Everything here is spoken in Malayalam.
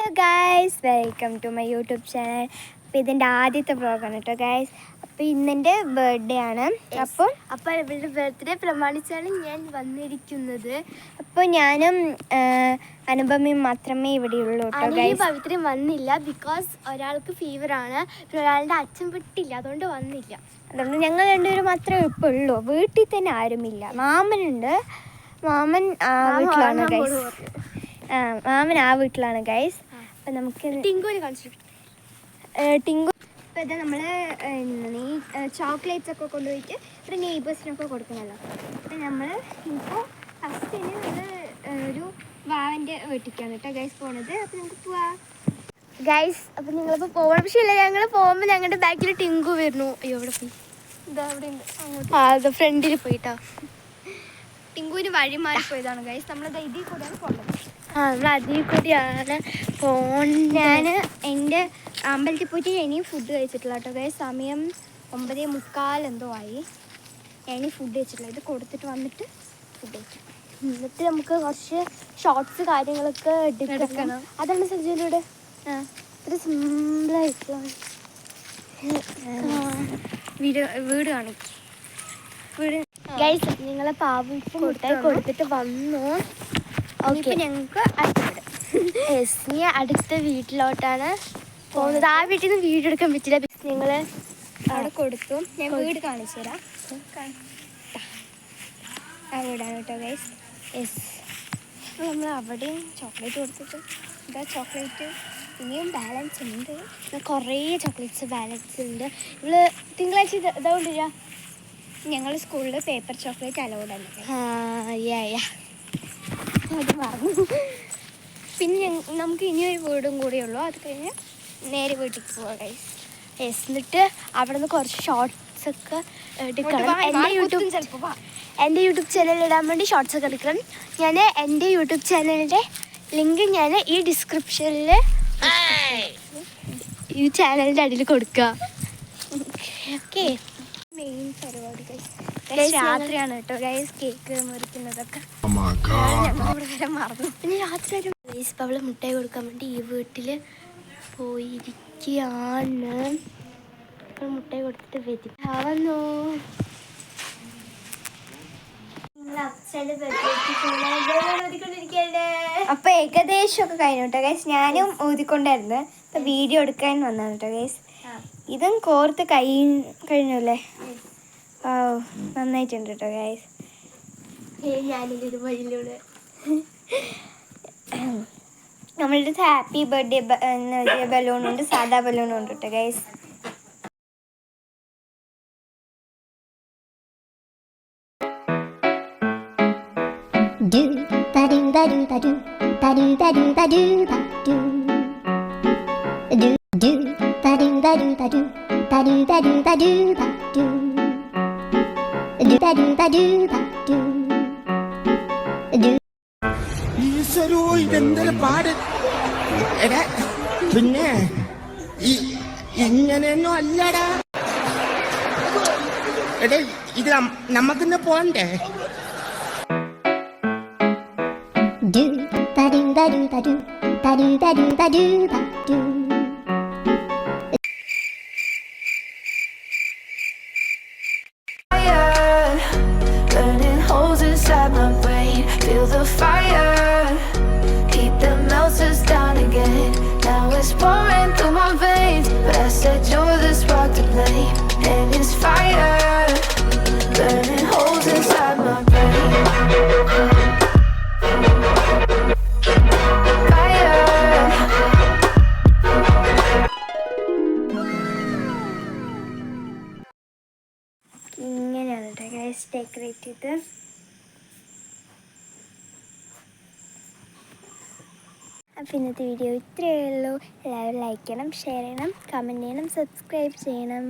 Hello guys, welcome to my YouTube channel. അപ്പോൾ ഇതിൻ്റെ ആദ്യത്തെ വ്ളോഗാണ് കേട്ടോ ഗായ്സ്. അപ്പോൾ ഇന്നെൻ്റെ ബർത്ത്ഡേ ആണ്. അപ്പോൾ ഇവളുടെ ബർത്ത്ഡേ പ്രമാണിച്ചാണ് ഞാൻ വന്നിരിക്കുന്നത്. അപ്പോൾ ഞാനും അനുപമയും മാത്രമേ ഇവിടെയുള്ളൂ കേട്ടോ ഗായ്സ്. പവിത്രയും വന്നില്ല, ബിക്കോസ് ഒരാൾക്ക് ഫീവറാണ്, ഒരാളുടെ അച്ഛൻ വിട്ടില്ല, അതുകൊണ്ട് വന്നില്ല. അതുകൊണ്ട് ഞങ്ങൾ രണ്ടുപേരും മാത്രമേ ഇപ്പോൾ ഉള്ളൂ. വീട്ടിൽ തന്നെ ആരുമില്ല. മാമനുണ്ട്, മാമൻ വീട്ടിലാണ് ഗൈസ്. മാമൻ ആ വീട്ടിലാണ് ഗൈസ്. അപ്പം നമുക്ക് ടിങ്കുവിന് കാണിച്ചു. ടിങ്കു ഇപ്പം ഇതാ നമ്മൾ ചോക്ലേറ്റ്സ് ഒക്കെ കൊണ്ടുപോയിട്ട് ഒരു നെയ്ബേഴ്സിനൊക്കെ കൊടുക്കണമല്ലോ. അപ്പം നമ്മൾ ഇപ്പോൾ ഫസ്റ്റിന് നമ്മൾ ഒരു വാവൻ്റെ വീട്ടിലേക്കാണ് കേട്ടോ ഗൈസ് പോണത്. അപ്പം നമുക്ക് പോവാം ഗൈസ്. അപ്പം നിങ്ങളിപ്പോൾ പോകണം, പക്ഷേ ഇല്ല, ഞങ്ങൾ പോകുമ്പോൾ ഞങ്ങളുടെ ബാക്കിൽ ടിങ്കു വരുന്നു. അയ്യോ, അവിടെ പോയി, ഇതാ അവിടെ ഉണ്ട്, അങ്ങോട്ട് അത് ഫ്രണ്ടിൽ പോയിട്ടോ. ടിങ്കുവിന് വഴി മാറിപ്പോയതാണ് ഗൈസ്. നമ്മളത് ഇതിൽ കൂടെയാണ് പോകേണ്ടത്. നമ്മൾ അതിൽ കൂടിയാണ് ഞാൻ എൻ്റെ അമ്പലത്തിൽ പോയിട്ട് ഇനിയും ഫുഡ് കഴിച്ചിട്ടില്ല കേട്ടോ ഗൈസ്. സമയം 9:45 എന്തോ ആയി. ഇനി ഫുഡ് കഴിച്ചിട്ടില്ല. ഇത് കൊടുത്തിട്ട് വന്നിട്ട് ഫുഡ് കഴിക്കും. എന്നിട്ട് നമുക്ക് കുറച്ച് ഷോർട്സ് കാര്യങ്ങളൊക്കെ എടുക്കണം. അതാണ് സജ്ജയിലൂടെ ഇത്ര സിമ്പിളായിട്ടുള്ള വീട് കാണിക്കും. വീട് ഗൈസ്, നിങ്ങളെ പാവം കൊടുത്തിട്ട് വന്നു. ഓക്കെ, ഞങ്ങൾക്ക് അടുത്ത വീട്ടിലോട്ടാണ് പോകുന്നത്. ആ വീട്ടിൽ നിന്ന് വീഡിയോ എടുക്കാൻ പറ്റില്ല, ഞങ്ങൾ അവിടെ കൊടുത്തു. ഞാൻ വീട് കാണിച്ചു തരാം. ആ വീടാണ് കേട്ടോ ഗൈസ്. യെസ്, നമ്മൾ അവിടെയും ചോക്ലേറ്റ് കൊടുത്തിട്ട് ഇതാ ചോക്ലേറ്റ് ഇനിയും ബാലൻസ് ഉണ്ട്. കുറേ ചോക്ലേറ്റ്സ് ബാലൻസ് ഉണ്ട്. ഇവള് തിങ്കളാഴ്ച ഇതാകൊണ്ടില്ല. ഞങ്ങൾ സ്കൂളിൽ പേപ്പർ ചോക്ലേറ്റ് അലൗഡ് അല്ലേ? അത് മറന്നു. പിന്നെ നമുക്ക് ഇനിയൊരു വീടും കൂടെ ഉള്ളൂ. അത് കഴിഞ്ഞ് നേരെ വീട്ടിലേക്ക് പോകാം ഗൈസ്. എന്നിട്ട് അവിടെ നിന്ന് കുറച്ച് ഷോർട്സ് ഒക്കെ എടുക്കണം. എൻ്റെ യൂട്യൂബ് ചാനലിൽ ഇടാൻ വേണ്ടി ഷോർട്സ് ഒക്കെ എടുക്കണം. ഞാൻ എൻ്റെ യൂട്യൂബ് ചാനലിൻ്റെ ലിങ്ക് ഞാൻ ഈ ഡിസ്ക്രിപ്ഷനിൽ ഈ ചാനലിൻ്റെ അടിയിൽ കൊടുക്കുക. ഓക്കെ, മെയിൻ പരിപാടി രാത്രിയാണ് കേട്ടോ ഗൈസ്. കേക്ക് മുറിക്കുന്നതൊക്കെ ഞങ്ങളിവിടെ വരെ മറന്നു. പിന്നെ രാത്രി ഗൈസ് അവള് മുട്ടായി കൊടുക്കാൻ വേണ്ടി ഈ വീട്ടിൽ പോയിരിക്കുകയാണ്. അപ്പോൾ മുട്ടായി കൊടുത്തിട്ട് വന്നു. അപ്പൊ ഏകദേശം ഒക്കെ കഴിഞ്ഞു കേട്ടോ ഗൈസ്. ഞാനും ഊതിക്കൊണ്ടായിരുന്നു. അപ്പൊ വീഡിയോ എടുക്കാൻ വന്നാണ് കേട്ടോ ഗൈസ്. ഇതും കോർത്ത് കഴിഞ്ഞു അല്ലേ? ഓ, നന്നായിട്ടുണ്ട് കേട്ടോ ഗൈസ്. ഞാനിതൊരു വഴിയിലൂടെ നമ്മളുടെ ഹാപ്പി ബർത്ത്ഡേ ബലൂണുണ്ട്, സാധാ ബലൂണും ഉണ്ട് കേട്ടോ guys. Do ba do ba do ba do ba do ba do ba do ba do do do ba do ba do ba do ba do ba do ba do ba do do ba do ba do ba do do. ഈശ്വരോ, ഇതെന്തൊരു പാട്! എടാ, പിന്നെ ഇങ്ങനെയൊന്നും അല്ലടാ. എടാ, ഇത് നമുക്കിന്ന് പോണ്ടേ? Do ba do ba do ba do ba do ba do ba do ba do. Burning holes inside my brain. Feel the fire. Keep the melters down again. Now it's pouring through my veins. But I said you're the spark to blame. And it's fire. Burning holes inside my brain. ഇങ്ങനെയാണ് കേട്ടോ ഗൈസ് ഡെക്കറേറ്റ് ചെയ്ത്. അപ്പോൾ ഇന്നത്തെ വീഡിയോ ഇത്രയേ ഉള്ളൂ. എല്ലാവരും ലൈക്ക് ചെയ്യണം, ഷെയർ ചെയ്യണം, കമൻറ്റ് ചെയ്യണം, സബ്സ്ക്രൈബ് ചെയ്യണം.